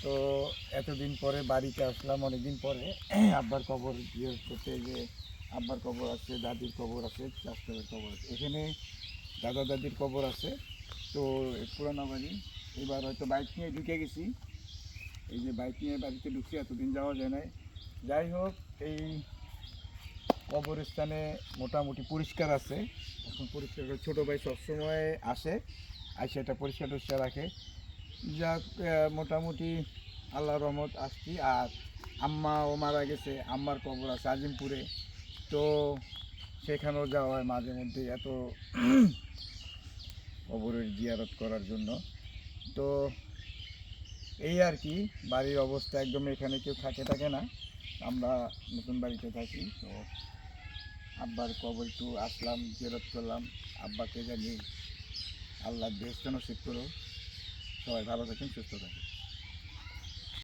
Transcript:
তো এতদিন পরে বাড়িতে আসলাম, অনেকদিন পরে আব্বার কবর ইয়ে করতে। যে আব্বার কবর আছে, দাদির কবর আছে, চাষের কবর আছে, এখানে দাদা দাদির কবর আছে। তো পুরানো বাড়ি, এবার হয়তো বাইক নিয়ে ঢুকে গেছি। এই যে বাইক নিয়ে বাড়িতে ঢুকছি, এতদিন যাওয়া যায় নাই। যাই হোক, এই কবরস্থানে মোটামুটি পরিষ্কার আছে এখন। পরিষ্কার করে ছোটো ভাই সবসময় আসে, এটা পরিষ্কার টরিষ্কার রাখে। যাক, মোটামুটি আল্লাহর রহমত আসছি। আর আম্মাও মারা গেছে, আম্মার কবর আছে আজিমপুরে। তো সেখানেও যাওয়া হয় মাঝে মধ্যে, এত কবরের জিয়ারত করার জন্য। তো এই আর কি, বাড়ির অবস্থা একদম, এখানে কেউ থাকে না, আমরা নতুন বাড়িতে থাকি। তো আব্বার কবর একটু আসলাম, জিয়ারত করলাম। আব্বাকে জানি আল্লাহ বেহেশত নসিব করো। সবাই ভালো থাকেন, সুস্থ থাকেন।